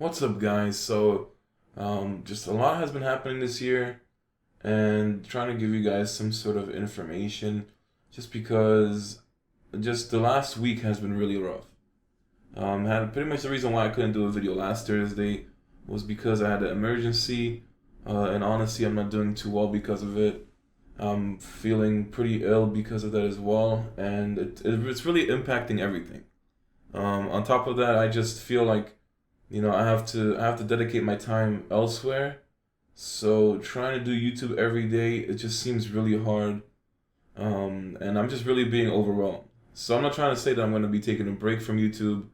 What's up, guys? Just a lot has been happening this year, and trying to give you guys some sort of information, just because just the last week has been really rough. Had pretty much the reason why I couldn't do a video last Thursday was because I had an emergency, and honestly, I'm not doing too well because of it. I'm feeling pretty ill because of that as well, and it's really impacting everything. On top of that, I just feel like I have to dedicate my time elsewhere. So trying to do YouTube every day, it just seems really hard. And I'm just really being overwhelmed. So I'm not trying to say that I'm going to be taking a break from YouTube,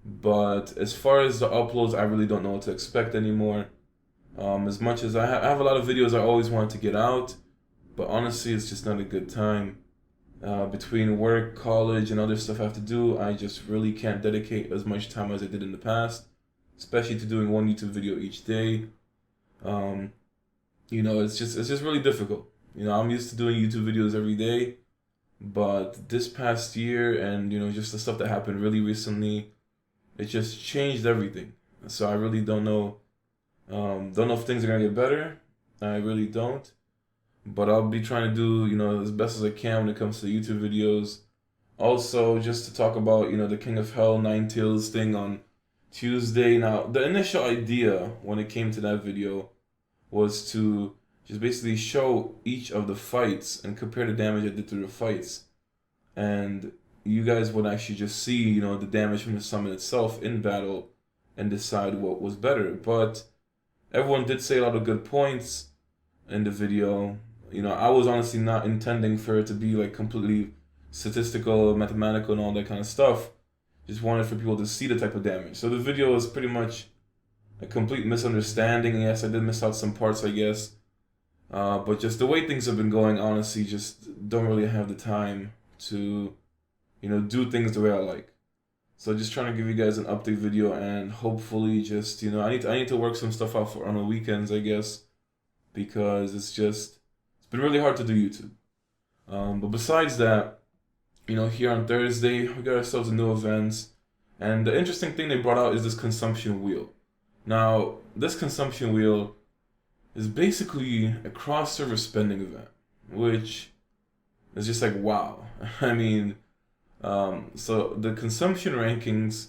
but as far as the uploads, I really don't know what to expect anymore. As much as I have a lot of videos I always wanted to get out, but honestly, it's just not a good time. Between work, college, and other stuff I have to do, I just really can't dedicate as much time as I did in the past, especially to doing one YouTube video each day. Um, it's just really difficult. I'm used to doing YouTube videos every day, but this past year and just the stuff that happened really recently, it just changed everything. So I really don't know if things are gonna get better. I really don't. But I'll be trying to do as best as I can when it comes to YouTube videos. Also, just to talk about the King of Hell Nine Tails thing on Tuesday. Now, the initial idea when it came to that video was to just basically show each of the fights and compare the damage I did through the fights. And you guys would actually just see, the damage from the summon itself in battle and decide what was better. But everyone did say a lot of good points in the video. I was honestly not intending for it to be like completely statistical, mathematical, and all that kind of stuff. Just wanted for people to see the type of damage. So the video is pretty much a complete misunderstanding. Yes, I did miss out some parts, I guess. But just the way things have been going, honestly, just don't really have the time to, do things the way I like. So just trying to give you guys an update video and hopefully just, I need to work some stuff out on the weekends, I guess, because it's been really hard to do YouTube. But besides that, here on Thursday, we got ourselves a new events. And the interesting thing they brought out is this consumption wheel. Now, this consumption wheel is basically a cross-server spending event, which is just like, wow. I mean, so the consumption rankings,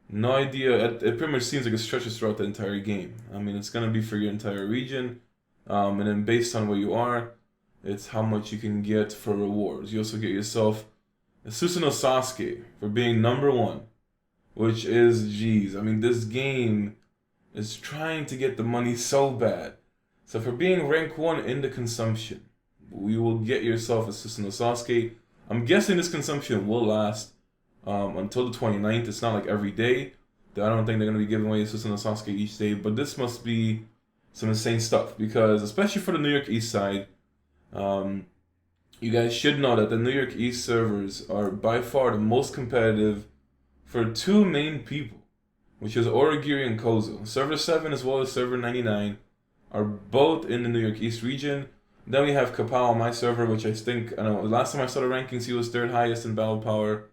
no idea, it pretty much seems like it stretches throughout the entire game. I mean, it's going to be for your entire region, and then based on where you are, it's how much you can get for rewards. You also get yourself a Susanoo Sasuke for being number one, which is, geez, I mean, this game is trying to get the money so bad. So for being rank one in the consumption, you will get yourself a Susanoo Sasuke. I'm guessing this consumption will last until the 29th. It's not like every day. I don't think they're going to be giving away a Susanoo Sasuke each day, but this must be some insane stuff because, especially for the New York East side, you guys should know that the New York East servers are by far the most competitive for two main people, which is Origiri and Kozo. Server 7 as well as Server 99 are both in the New York East region. Then we have Kapow on my server, which I think, I don't know, last time I saw the rankings, he was third highest in battle power.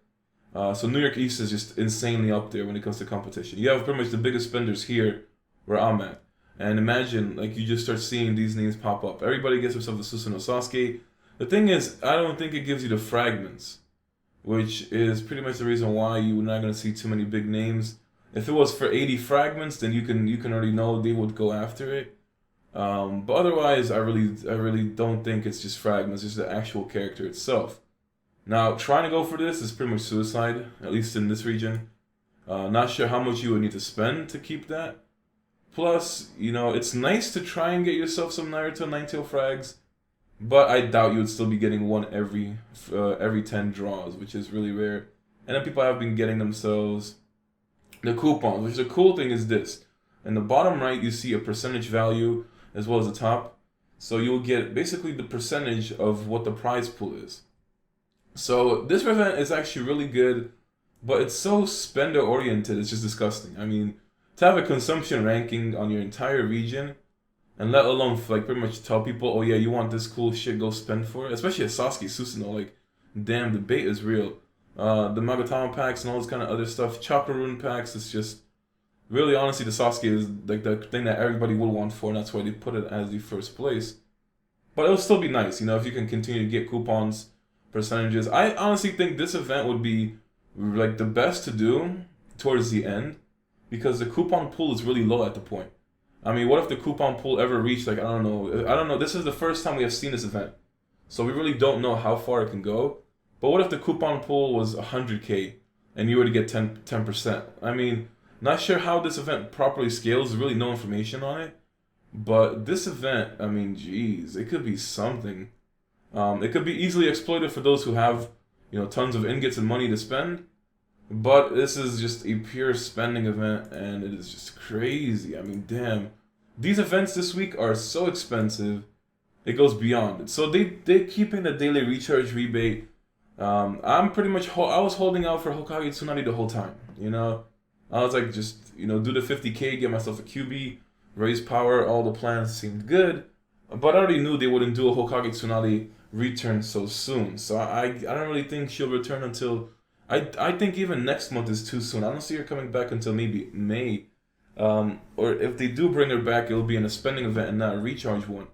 So New York East is just insanely up there when it comes to competition. You have pretty much the biggest spenders here where I'm at. And imagine, like, you just start seeing these names pop up. Everybody gets themselves a Susanoo Sasuke. The thing is, I don't think it gives you the fragments, which is pretty much the reason why you're not going to see too many big names. If it was for 80 fragments, then you can already know they would go after it. But otherwise, I really don't think it's just fragments, it's the actual character itself. Now, trying to go for this is pretty much suicide, at least in this region. Not sure how much you would need to spend to keep that. Plus, it's nice to try and get yourself some Naruto Nine-Tail frags, but I doubt you would still be getting one every 10 draws, which is really rare. And then people have been getting themselves the coupons, which the cool thing is this. In the bottom right, you see a percentage value as well as the top. So you'll get basically the percentage of what the prize pool is. So this event is actually really good, but it's so spender oriented, it's just disgusting. I mean, to have a consumption ranking on your entire region, and let alone like pretty much tell people, oh yeah, you want this cool shit, go spend for it. Especially a Sasuke Susanoo, like, damn, the bait is real. The Magatama packs and all this kind of other stuff, Chopper Rune packs, it's just really, honestly, the Sasuke is like the thing that everybody would want for, and that's why they put it as the first place. But it'll still be nice, if you can continue to get coupons, percentages. I honestly think this event would be like the best to do towards the end because the coupon pool is really low at the point. I mean, what if the coupon pool ever reached like I don't know. This is the first time we have seen this event, so we really don't know how far it can go. But what if the coupon pool was 100K and you were to get 10%? I mean, not sure how this event properly scales. There's really no information on it. But this event, I mean, geez, it could be something. It could be easily exploited for those who have, tons of ingots and money to spend. But this is just a pure spending event, and it is just crazy. I mean, damn. These events this week are so expensive, it goes beyond it. So they're keeping the daily recharge rebate. I'm pretty much, I was holding out for Hokage Tsunade the whole time, I was like, just, do the 50K, get myself a QB, raise power, all the plans seemed good. But I already knew they wouldn't do a Hokage Tsunade return so soon. So I don't really think she'll return until, I think even next month is too soon. I don't see her coming back until maybe May. Or if they do bring her back, it'll be in a spending event and not a recharge one.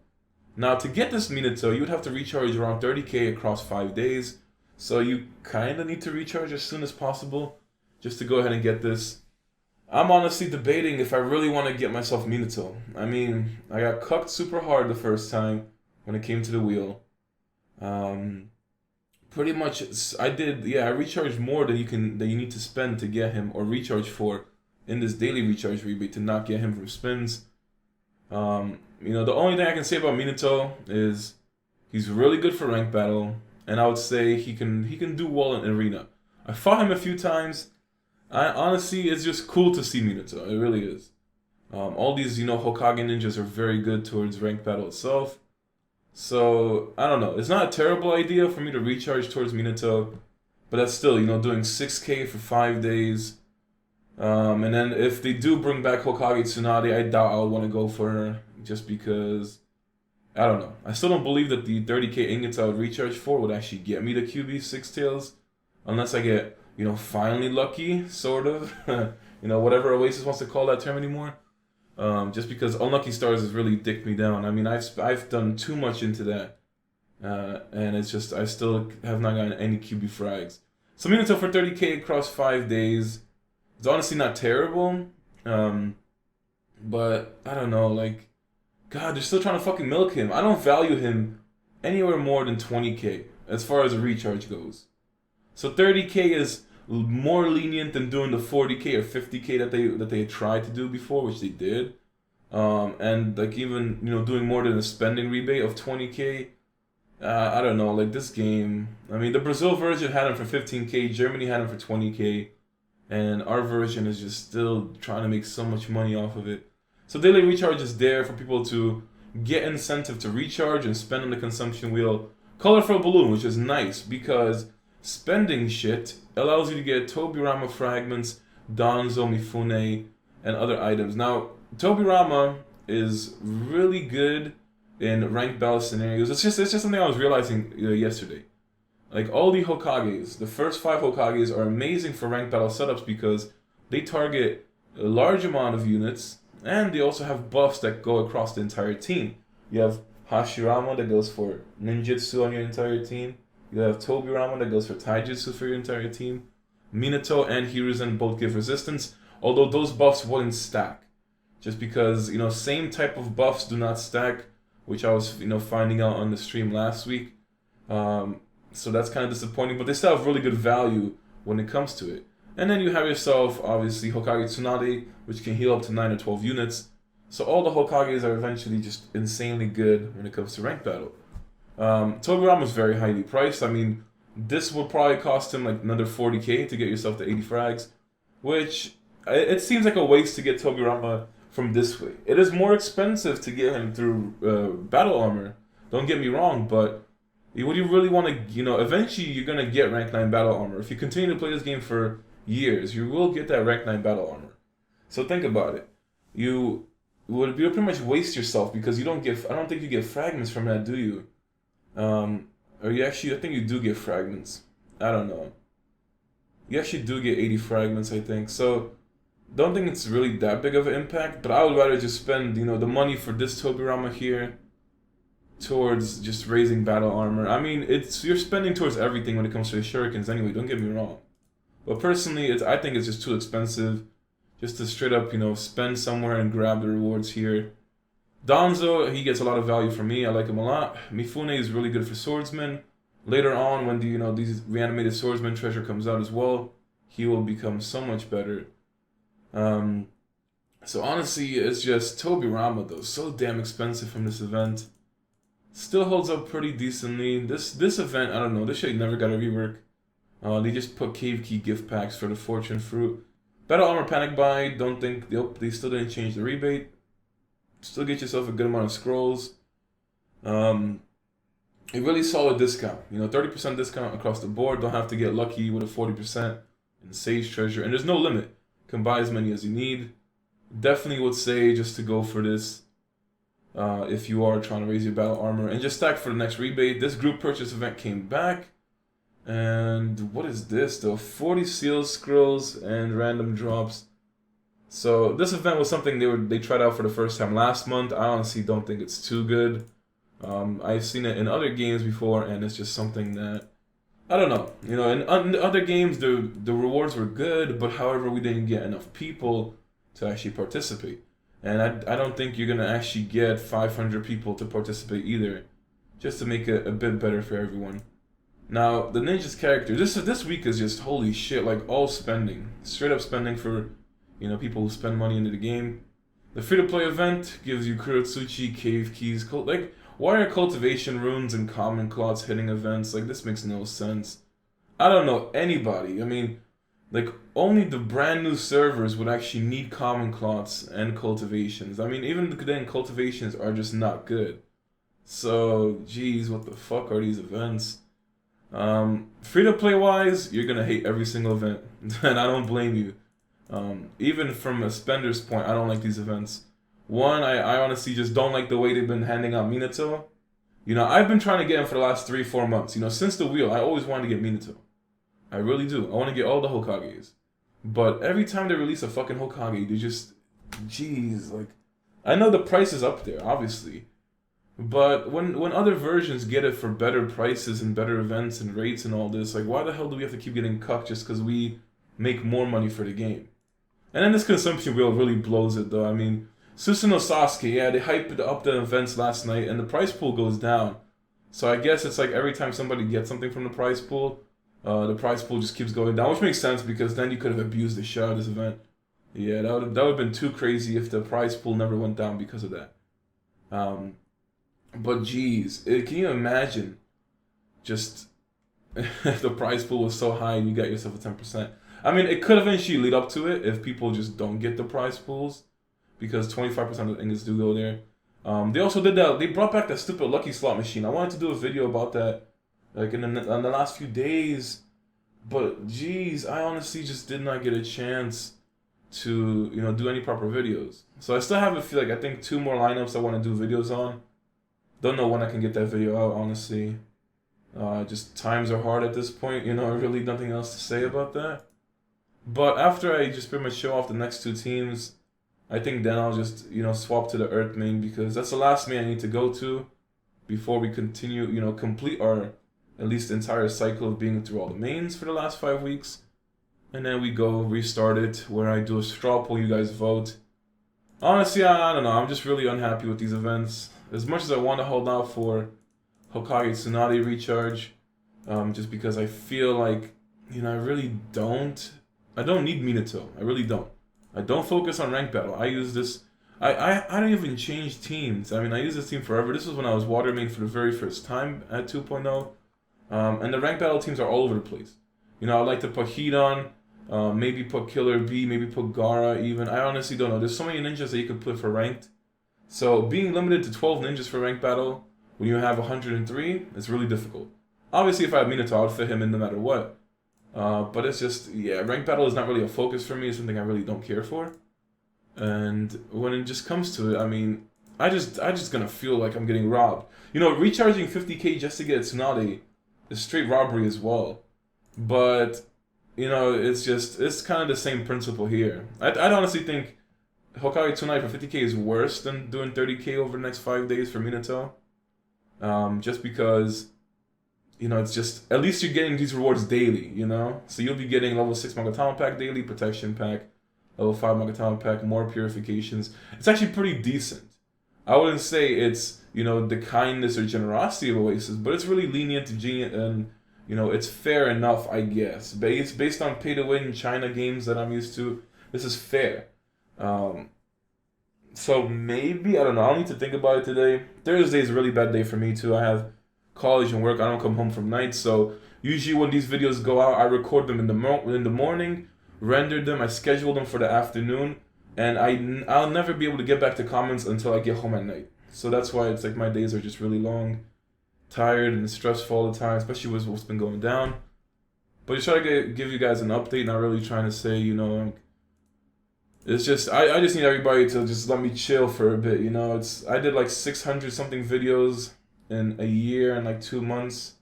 Now, to get this Minato, you would have to recharge around 30K across 5 days. So you kind of need to recharge as soon as possible just to go ahead and get this. I'm honestly debating if I really want to get myself Minato. I mean, I got cucked super hard the first time when it came to the wheel. Pretty much, I recharged more than you need to spend to get him or recharge for in this daily recharge rebate to not get him from spins. The only thing I can say about Minato is he's really good for rank battle, and I would say he can do well in arena. I fought him a few times. Honestly, it's just cool to see Minato. It really is. All these, Hokage ninjas are very good towards rank battle itself. So, I don't know. It's not a terrible idea for me to recharge towards Minato. But that's still, doing 6K for 5 days. And then if they do bring back Hokage Tsunade, I doubt I would want to go for her. Just because, I don't know. I still don't believe that the 30K ingots I would recharge for would actually get me the QB Six Tails. Unless I get, finally lucky, sort of. Whatever Oasis wants to call that term anymore. Just because unlucky stars has really dicked me down. I mean, I've done too much into that. And it's just, I still have not gotten any QB frags. So Minato for 30K across 5 days. It's honestly not terrible. But, I don't know, like, God, they're still trying to fucking milk him. I don't value him anywhere more than 20K as far as a recharge goes. So 30K is more lenient than doing the 40K or 50K that they had tried to do before, which they did. And like even doing more than a spending rebate of 20K. I don't know, like this game. I mean, the Brazil version had him for 15K, Germany had him for 20K, and our version is just still trying to make so much money off of it. So daily recharge is there for people to get incentive to recharge and spend on the consumption wheel. Colorful balloon, which is nice because spending shit allows you to get Tobirama fragments, Danzo, Mifune, and other items. Now, Tobirama is really good in ranked battle scenarios. It's just something I was realizing yesterday. Like all the Hokages, the first 5 Hokages are amazing for ranked battle setups because they target a large amount of units, and they also have buffs that go across the entire team. You have Hashirama that goes for ninjutsu on your entire team. You have Tobirama that goes for taijutsu for your entire team. Minato and Hiruzen both give resistance, although those buffs wouldn't stack. Just because, same type of buffs do not stack, which I was, finding out on the stream last week. So that's kind of disappointing, but they still have really good value when it comes to it. And then you have yourself, obviously, Hokage Tsunade, which can heal up to 9 or 12 units. So all the Hokages are eventually just insanely good when it comes to rank battle. Tobirama is very highly priced. I mean, this would probably cost him like another 40K to get yourself the 80 frags, which it seems like a waste to get Tobirama from this way. It is more expensive to get him through battle armor. Don't get me wrong, but would you really want to, eventually you're going to get rank 9 battle armor. If you continue to play this game for years, you will get that rank 9 battle armor. So think about it. You would pretty much waste yourself because I don't think you get fragments from that, do you? Or you actually, I think you do get fragments. I don't know. You actually do get 80 fragments, I think. So, Don't think it's really that big of an impact, but I would rather just spend, the money for this Tobirama here towards just raising battle armor. I mean, you're spending towards everything when it comes to the shurikens anyway, don't get me wrong. But personally, I think it's just too expensive just to straight up, spend somewhere and grab the rewards here. Danzo, he gets a lot of value from me. I like him a lot. Mifune is really good for swordsmen. Later on, when these reanimated swordsman treasure comes out as well, he will become so much better. So honestly, it's just Tobirama though, so damn expensive from this event. Still holds up pretty decently. This event, I don't know, this shit never got a rework. They just put cave key gift packs for the fortune fruit. Battle armor panic buy, don't think, they still didn't change the rebate. Still get yourself a good amount of scrolls. A really solid discount. 30% discount across the board. Don't have to get lucky with a 40% in Sage Treasure. And there's no limit. Can buy as many as you need. Definitely would say just to go for this if you are trying to raise your battle armor. And just stack for the next rebate. This group purchase event came back. And what is this though? 40 seals, scrolls, and random drops. So this event was something they tried out for the first time last month. I honestly don't think it's too good. I've seen it in other games before, and it's just something that I don't know. In other games the rewards were good, but however we didn't get enough people to actually participate. And I don't think you're gonna actually get 500 people to participate either, just to make it a bit better for everyone. Now the ninja's character, this week is just holy shit, like all spending, straight up spending for people who spend money into the game. The free-to-play event gives you Kurotsuchi, cave keys, like why are cultivation runes and common cloths hitting events? Like this makes no sense. I don't know anybody. I mean, like only the brand new servers would actually need common cloths and cultivations. I mean, even then cultivations are just not good. So, geez, what the fuck are these events? Free-to-play wise, you're gonna hate every single event, and I don't blame you. Even from a spender's point, I don't like these events. One, I honestly just don't like the way they've been handing out Minato. I've been trying to get him for the last 3-4 months. Since the wheel, I always wanted to get Minato. I really do. I want to get all the Hokages. But every time they release a fucking Hokage, they just, jeez, like, I know the price is up there, obviously. But when other versions get it for better prices and better events and rates and all this, like, why the hell do we have to keep getting cucked just because we make more money for the game? And then this consumption wheel really blows it, though. I mean, Susanoo Sasuke, yeah, they hyped up the events last night, and the price pool goes down. So I guess it's like every time somebody gets something from the price pool, the price pool just keeps going down, which makes sense because then you could have abused the shit out of this event. Yeah, that would have been too crazy if the price pool never went down because of that. But geez, can you imagine just if the price pool was so high and you got yourself a 10%? I mean, it could eventually lead up to it if people just don't get the price pools, because 25% of the ingots do go there. They also did that. They brought back that stupid lucky slot machine. I wanted to do a video about that, like in the last few days, but geez, I honestly just did not get a chance to do any proper videos. So I still have I think 2 more lineups I want to do videos on. Don't know when I can get that video out, honestly. Just times are hard at this point. Really nothing else to say about that. But after I just pretty much show off the next 2 teams, I think then I'll just, swap to the Earth main, because that's the last main I need to go to before we continue, complete our, at least entire cycle of being through all the mains for the last 5 weeks. And then we go restart it, where I do a straw poll, you guys vote. Honestly, I don't know, I'm just really unhappy with these events. As much as I want to hold out for Hokage Tsunade recharge, just because I feel like, I really don't. I don't need Minato. I really don't. I don't focus on rank battle. I use this. I don't even change teams. I mean, I use this team forever. This was when I was water main for the very first time at 2.0. And the rank battle teams are all over the place. I like to put Heat on, maybe put Killer B, maybe put Gaara even. I honestly don't know. There's so many ninjas that you could put for ranked. So being limited to 12 ninjas for rank battle when you have 103, it's really difficult. Obviously, if I had Minato, I would fit him in no matter what. But it's just, rank battle is not really a focus for me. It's something I really don't care for. And when it just comes to it, I mean, I just gonna feel like I'm getting robbed. Recharging 50k just to get Tsunade is straight robbery as well. But it's kind of the same principle here. I'd honestly think Hokage tonight for 50k is worse than doing 30k over the next 5 days for Minato. Just because, it's just, at least you're getting these rewards daily, So you'll be getting level 6 Magatama pack daily, protection pack, level 5 Magatama pack, more purifications. It's actually pretty decent. I wouldn't say it's, the kindness or generosity of Oasis, but it's really lenient and, it's fair enough, I guess. Based on pay-to-win China games that I'm used to, this is fair. So maybe, I don't know, I'll need to think about it today. Thursday is a really bad day for me too. I have college and work. I don't come home from nights, so usually when these videos go out, I record them in the morning, render them, I schedule them for the afternoon, and I'll never be able to get back to comments until I get home at night. So that's why it's like my days are just really long, tired and stressful all the time, especially with what's been going down. But just try to give you guys an update, not really trying to say, it's just, I just need everybody to just let me chill for a bit, I did like 600 something videos in a year and like 2 months.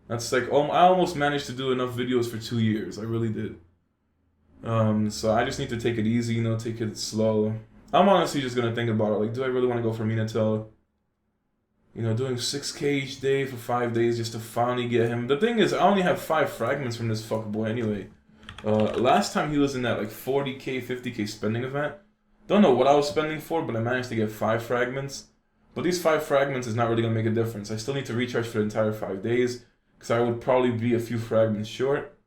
That's like, I almost managed to do enough videos for 2 years. I really did. So I just need to take it easy, take it slow. I'm honestly just gonna think about it. Like, do I really want to go for Minato? Doing 6k each day for 5 days just to finally get him. The thing is, I only have 5 fragments from this fuckboy anyway. Last time he was in that like 40k, 50k spending event. Don't know what I was spending for, but I managed to get 5 fragments. But these 5 fragments is not really gonna make a difference. I still need to recharge for the entire 5 days, because I would probably be a few fragments short.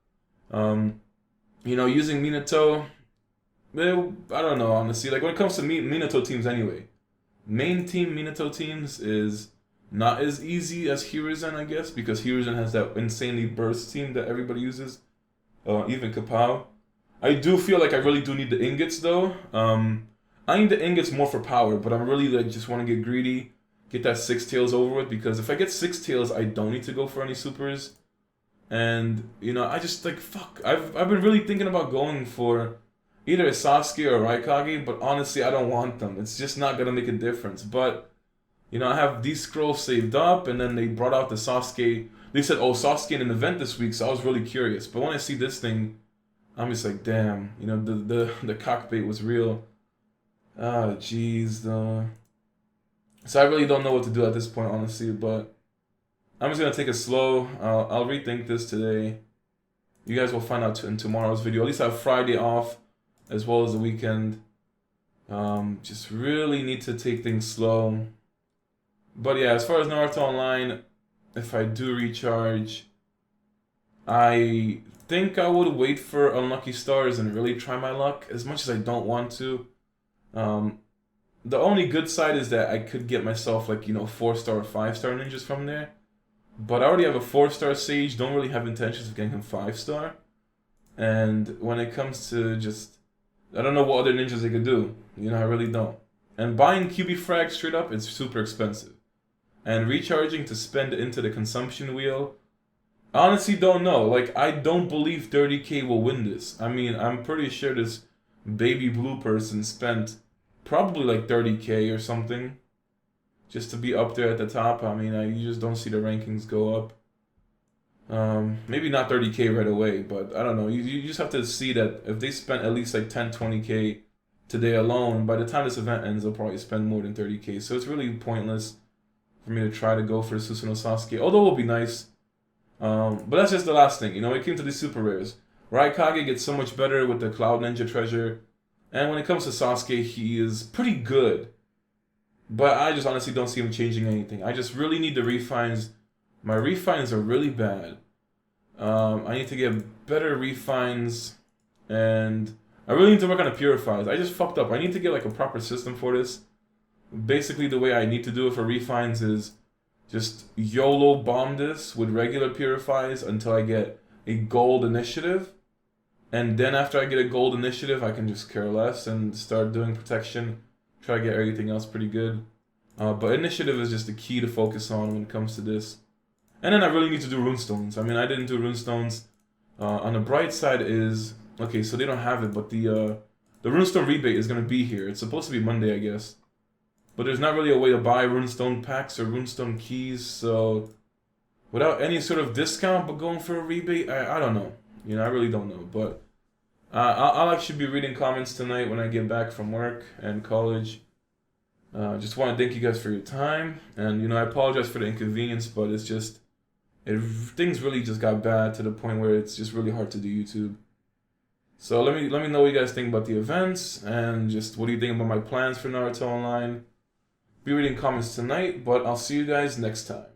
Using Minato, I don't know, honestly. Like, when it comes to Minato teams anyway, main team Minato teams is not as easy as Hiruzen, I guess, because Hiruzen has that insanely burst team that everybody uses, even Kapow. I do feel like I really do need the ingots, though. I need the ingots more for power, but I'm really, like, just want to get greedy, get that 6 tails over with, because if I get 6 tails, I don't need to go for any supers. And, I just, like, fuck. I've been really thinking about going for either a Sasuke or a Raikage, but honestly, I don't want them. It's just not gonna make a difference. But, I have these scrolls saved up, and then they brought out the Sasuke. They said, Sasuke in an event this week, so I was really curious. But when I see this thing, I'm just like, damn, the cockbait was real. Ah, jeez, though. So I really don't know what to do at this point, honestly, but I'm just gonna take it slow. I'll rethink this today. You guys will find out in tomorrow's video. At least I have Friday off, as well as the weekend. Just really need to take things slow. But yeah, as far as Naruto Online, if I do recharge, I think I would wait for unlucky stars and really try my luck, as much as I don't want to. The only good side is that I could get myself, like, 4-star or 5-star ninjas from there. But I already have a 4-star Sage, don't really have intentions of getting him 5-star. And when it comes to just, I don't know what other ninjas they could do. I really don't. And buying QB Frag straight up, it's super expensive. And recharging to spend into the consumption wheel, I honestly don't know. Like, I don't believe 30k will win this. I mean, I'm pretty sure this baby blue person spent probably like 30k or something just to be up there at the top. I mean, you just don't see the rankings go up. Maybe not 30k right away, but I don't know. You just have to see that if they spent at least like 10, 20k today alone, by the time this event ends, they'll probably spend more than 30k. So it's really pointless for me to try to go for the Susanoo Sasuke, although it will be nice. But that's just the last thing. It came to the super rares. Raikage gets so much better with the Cloud Ninja treasure. And when it comes to Sasuke, he is pretty good. But I just honestly don't see him changing anything. I just really need the refines. My refines are really bad. I need to get better refines. And I really need to work on the purifies. I just fucked up. I need to get like a proper system for this. Basically, the way I need to do it for refines is just YOLO bomb this with regular purifies until I get a gold initiative. And then after I get a gold initiative, I can just care less and start doing protection. Try to get everything else pretty good. But initiative is just the key to focus on when it comes to this. And then I really need to do runestones. I mean, I didn't do runestones. On the bright side is, okay, so they don't have it, but the runestone rebate is going to be here. It's supposed to be Monday, I guess. But there's not really a way to buy runestone packs or runestone keys, so without any sort of discount but going for a rebate, I don't know. I really don't know. But I'll actually be reading comments tonight when I get back from work and college. Just want to thank you guys for your time, and I apologize for the inconvenience, but it's just things really just got bad to the point where it's just really hard to do YouTube. So let me know what you guys think about the events, and just what do you think about my plans for Naruto Online. Be reading comments tonight, but I'll see you guys next time.